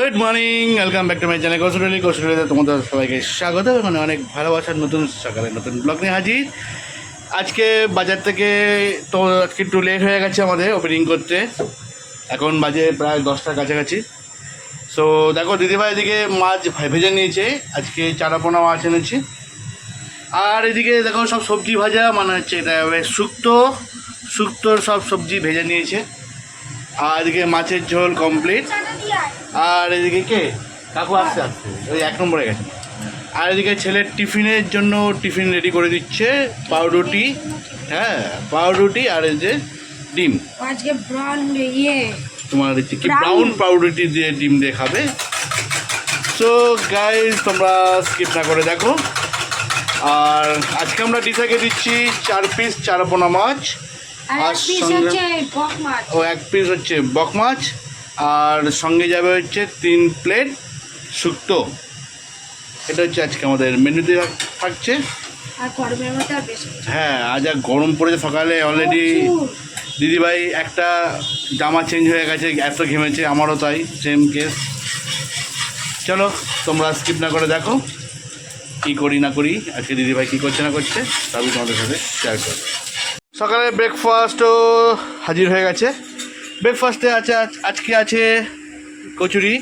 Good morning, welcome back to my channel কৌশলী তোমাদের সবাইকে স্বাগত। মানে অনেক ভালোবাসার নতুন সকালে নতুন ব্লগ নিয়ে হাজির। আজকে বাজার থেকে তো আজকে একটু লেট হয়ে গেছে আমাদের ওপেনিং করতে, এখন বাজে প্রায় 10টার কাছাকাছি। সো দেখো দিদিভাই এদিকে মাছ ভেজে নিয়েছে, আজকে চারাপোনা মাছ এনেছি। আর এদিকে দেখো সব সবজি ভাজা, মানে হচ্ছে এটা শুক্তোর সব সবজি ভেজে নিয়েছে। আর এদিকে মাছের ঝোল কমপ্লিট। আর এদিকে কে কাকু আসতে ওই 1 নম্বরে গেছে। আর এদিকে ছেলের টিফিনের জন্য টিফিন রেডি করে দিচ্ছে, পাউরুটি, হ্যাঁ পাউরুটি আর এই যে ডিম। আজকে তোমার হচ্ছে কি ব্রাউন পাউরুটি দিয়ে ডিম দিয়ে খাবে। সো গাইস তোমরা স্কিপ না করে দেখো। আর আজকে আমরা ডিসাকে দিচ্ছি 4 পিস চারাপোনা মাছ, আর সঙ্গে 1 পিস হচ্ছে বক মাছ, আর সঙ্গে যাবে হচ্ছে 3 প্লেট শুক্তো। এটা হচ্ছে আজকে আমাদের মেনুতে থাকছে। হ্যাঁ, আজ আর গরম পড়েছে, সকালে অলরেডি দিদিভাই একটা জামা চেঞ্জ হয়ে গেছে, এত ঘেমেছে, আমারও তাই সেম কেস। চলো তোমরা স্কিপ না করে দেখো কী করি না করি, আজকে দিদিভাই কী করছে না করছে সবই তোমাদের সাথে শেয়ার করবো। সকালে ব্রেকফাস্টও হাজির হয়ে গেছে। ব্রেকফাস্টে আজকে আছে কচুরি,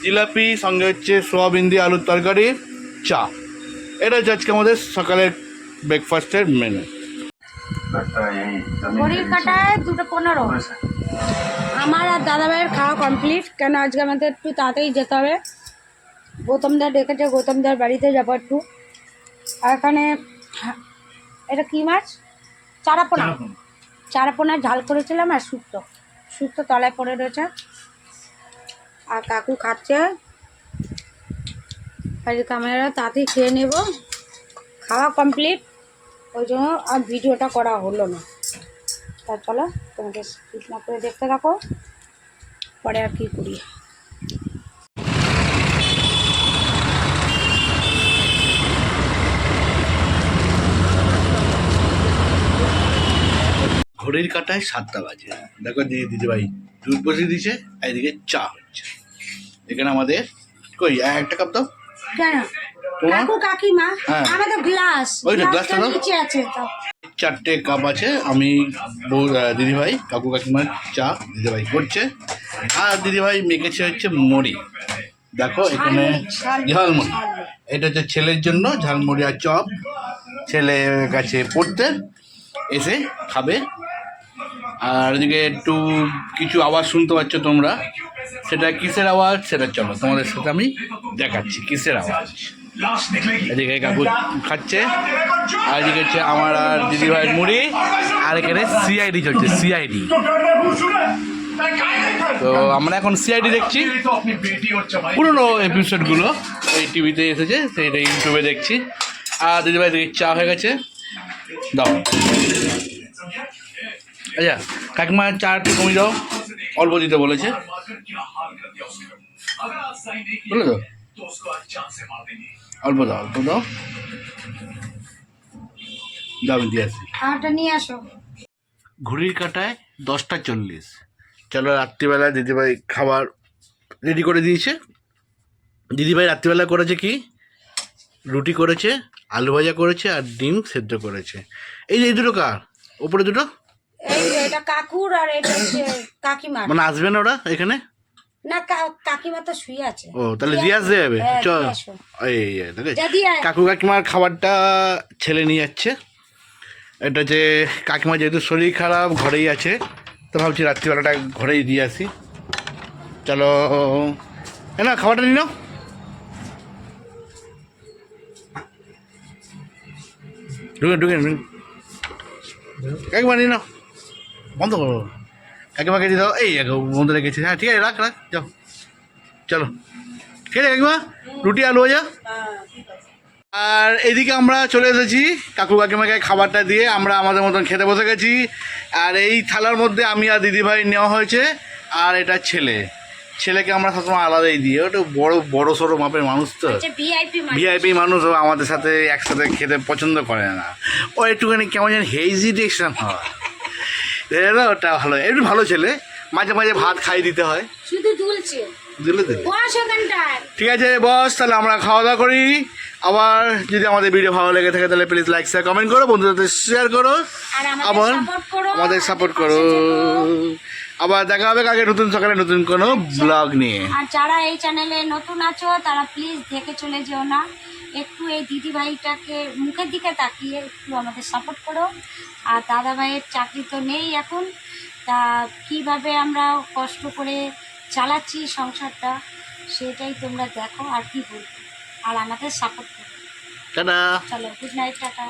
জিলাপি, সঙ্গে হচ্ছে সোয়াবিন দিয়ে আলুর তরকারি, চা। এটা হচ্ছে আজকে আমাদের সকালের ব্রেকফাস্টের মেনু। ঘড়ির কাটায় 2:15 আমার আর দাদাভাইয়ের খাওয়া কমপ্লিট। কেন আজকে আমাদের একটু তাড়াতাড়ি যেতে হবে, গৌতমদার ডেকেছে, গৌতমদার বাড়িতে যাবো একটু। আর এখানে এটা কী মাছ? চারাপোনা ঝাল করেছিলাম, আর শুক্তো তলায় পড়ে রয়েছে। আর কাকু খাচ্ছে, আর ক্যামেরা তাড়াতাড়ি খেয়ে নেব, খাওয়া কমপ্লিট, ওই জন্য আর ভিডিওটা করা হলো না। তা চলো তোমাদের স্কিপ না করে দেখতে থাকো, পরে আর কি করি। ঘড়ির কাটায় 7টা বাজে। দেখো দিদিভাই দুধ বসিয়ে দিয়েছে, এদিকে চা হচ্ছে। এখানে আমাদের কই একটা কাপ দাও। কেন কাকু কাকিমা? হ্যাঁ, আমাদের গ্লাস, ওইটা গ্লাসটা দাও। নিচে আছে তো। 4টে কাপ আছে, আমি দিদিভাই কাকু কাকিমার চা দিদিভাই করছে। আর দিদিভাই মেখেছে হচ্ছে মুড়ি, দেখো এখানে ঝালমুড়ি। এটা হচ্ছে ছেলের জন্য ঝালমুড়ি আর চপ, ছেলে গেছে পড়তে, এসে খাবে। আর এদিকে একটু কিছু আওয়াজ শুনতে পাচ্ছ তোমরা, সেটা কিসের আওয়াজ সেটা চলো তোমাদের সাথে আমি দেখাচ্ছি কিসের আওয়াজ। এদিকে কাকু খাচ্ছে, আর এদিকে হচ্ছে আমার আর দিদিভাইয়ের মুড়ি, আর এখানে সিআইডি চলছে, সিআইডি। তো আমরা এখন সিআইডি দেখছি, পুরোনো এপিসোডগুলো এই টিভিতে এসেছে, সেইটা ইউটিউবে দেখছি। আর দিদিভাই চা হয়ে গেছে, দাও। আচ্ছা কাকিমা চা একটু কমিয়ে দাও, অল্প দিতে বলেছে, বুঝলে তো, অল্প দাও, অল্প দাও, যাবেন দিয়ে আসি। খাওয়াটা নিয়ে আসো। ঘড়ির কাটায় 10টা 40। চলো রাত্রিবেলা দিদিভাই খাবার রেডি করে দিয়েছে। দিদিভাই রাত্রিবেলা করেছে কি, রুটি করেছে, আলু ভাজা করেছে, আর ডিম সেদ্ধ করেছে। এই যে এই দুটো কার ওপরে দুটো, এটা কাকুর, আর এটা হচ্ছে কাকিমার। মানে আসবে না ওরা এখানে? না, কাকিমা তো শুয়ে আছে। ও তাহলে দিয়ে আসতে যাবে। চল এই কাকু কাকিমার খাবারটা ছেলে নিয়ে যাচ্ছে। এটা হচ্ছে কাকিমা যেহেতু শরীর খারাপ, ঘরেই আছে, তো ভাবছি রাত্রিবেলাটা ঘরেই দিয়ে আসি। চলো না খাবারটা নিয়ে নাও। ঢুকে কাকিমা নিয়ে নাও, বন্ধ করো, কাকিমাকে দিয়ে দাও। এই বন্ধ রেখেছি, হ্যাঁ ঠিক আছে, রাখ যাও। চলো ঠিক আছে কাকিমা, রুটি আলু ভাজা। আর এদিকে আমরা চলে এসেছি কাকু কাকিমাকে খাবারটা দিয়ে, আমরা আমাদের মতন খেতে বসে গেছি। আর এই থালার মধ্যে আমি আর দিদিভাই নেওয়া হয়েছে, আর এটা ছেলেকে আমরা সবসময় আলাদাই দিই, ওটা বড় সড়ো মাপের মানুষ, তো ভিআইপি মানুষ, ও আমাদের সাথে একসাথে খেতে পছন্দ করে না, ও একটুখানি কেমন যেন হেজিটেশন হয়, ওটা ভালো, একটু ভালো ছেলে, মাঝে মাঝে ভাত খাইয়ে দিতে হয়। শুধু দুলছে দিলে দিলে বস ওখানটায়। ঠিক আছে বস, তাহলে আমরা খাওয়া দাওয়া করি। আবার যদি আমাদের ভিডিও ভালো লেগে থাকে তাহলে প্লিজ লাইক শেয়ার কমেন্ট করো, বন্ধুদের শেয়ার করো, আর আবার সাপোর্ট করো, আমাদের সাপোর্ট পাশে করো। থেকো। আবার দেখা হবে কালকে নতুন সকালে নতুন কোনো ব্লগ নিয়ে। আর যারা এই চ্যানেলে নতুন আছো তারা প্লিজ দেখে চলে যেও না, একটু এই দিদি ভাইটাকে মুখের দিকে তাকিয়ে একটু আমাদের সাপোর্ট করো। আর দাদা ভাইয়ের চাকরি তো নেই এখন, তা কীভাবে আমরা কষ্ট করে চালাচ্ছি সংসারটা সেটাই তোমরা দেখো, আর কি বলবো, আর আমাদের সাপোর্ট করো। টাটা। চলো, গুড নাইট, টাটা।